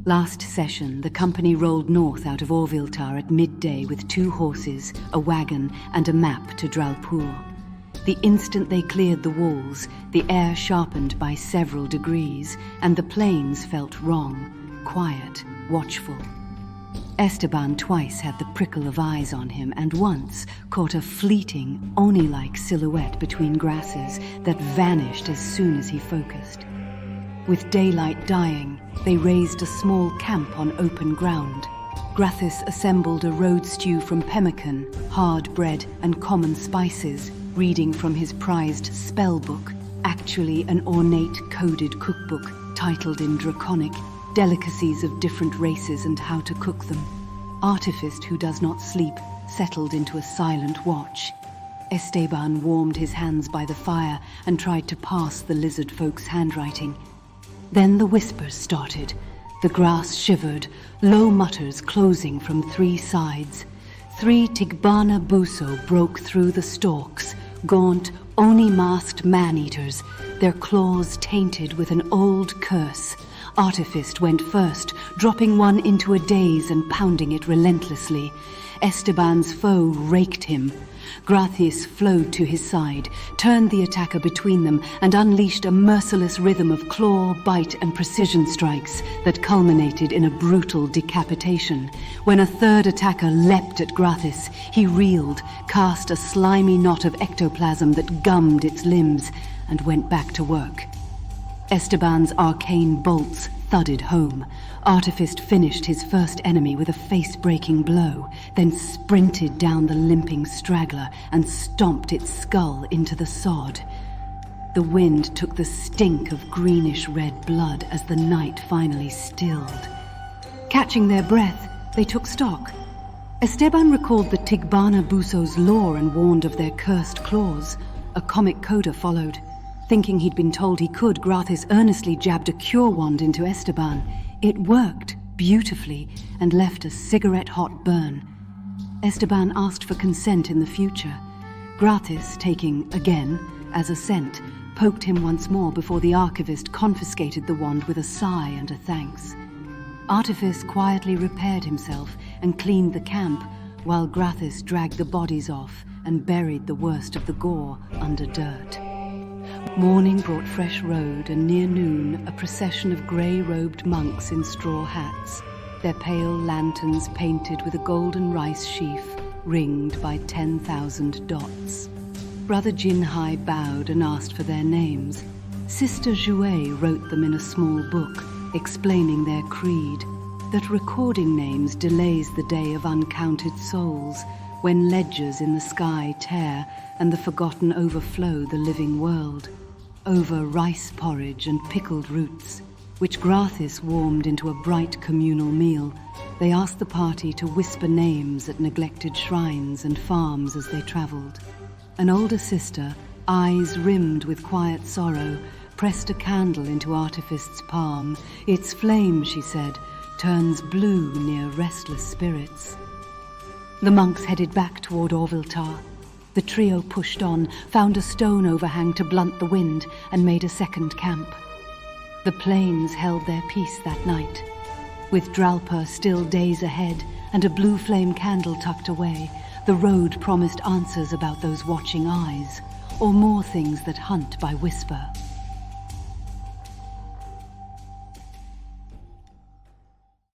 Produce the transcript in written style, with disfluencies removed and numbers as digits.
Last session, the company rolled north out of Orviltar at midday with 2 horses, a wagon, and a map to Dralpur. The instant they cleared the walls, the air sharpened by several degrees, and the plains felt wrong, quiet, watchful. Esteban twice had the prickle of eyes on him, and once caught a fleeting, Oni-like silhouette between grasses that vanished as soon as he focused. With daylight dying, they raised a small camp on open ground. Grathis assembled a road stew from pemmican, hard bread, and common spices, reading from his prized spell book, actually an ornate coded cookbook titled in Draconic, Delicacies of Different Races and How to Cook Them. Artifice, who does not sleep, settled into a silent watch. Esteban warmed his hands by the fire and tried to parse the lizard folk's handwriting. Then the whispers started. The grass shivered, low mutters closing from 3 sides. 3 Tigbana Buso broke through the stalks, gaunt, Oni-masked man-eaters, their claws tainted with an old curse. Artifice went first, dropping one into a daze and pounding it relentlessly. Esteban's foe raked him. Grathis flowed to his side, turned the attacker between them, and unleashed a merciless rhythm of claw, bite, and precision strikes that culminated in a brutal decapitation. When a third attacker leapt at Grathis, he reeled, cast a slimy knot of ectoplasm that gummed its limbs, and went back to work. Esteban's arcane bolts thudded home. Artifice finished his first enemy with a face-breaking blow, then sprinted down the limping straggler and stomped its skull into the sod. The wind took the stink of greenish-red blood as the night finally stilled. Catching their breath, they took stock. Esteban recalled the Tigbana Buso's lore and warned of their cursed claws. A comic coda followed. Thinking he'd been told he could, Grathis earnestly jabbed a cure wand into Esteban. It worked beautifully and left a cigarette-hot burn. Esteban asked for consent in the future. Grathis, taking, again, as assent, poked him once more before the archivist confiscated the wand with a sigh and a thanks. Artifice quietly repaired himself and cleaned the camp, while Grathis dragged the bodies off and buried the worst of the gore under dirt. Morning brought fresh road, and near noon a procession of grey-robed monks in straw hats, their pale lanterns painted with a golden rice sheaf ringed by 10,000 dots. Brother Jinhai bowed and asked for their names. Sister Jouet wrote them in a small book, explaining their creed, that recording names delays the day of uncounted souls, when ledgers in the sky tear and the forgotten overflow the living world. Over rice porridge and pickled roots, which Grathis warmed into a bright communal meal, they asked the party to whisper names at neglected shrines and farms as they traveled. An older sister, eyes rimmed with quiet sorrow, pressed a candle into Artifice's palm. Its flame, she said, turns blue near restless spirits. The monks headed back toward Orviltar. The trio pushed on, found a stone overhang to blunt the wind, and made a second camp. The plains held their peace that night. With Dralpur still days ahead and a blue flame candle tucked away, the road promised answers about those watching eyes, or more things that hunt by whisper.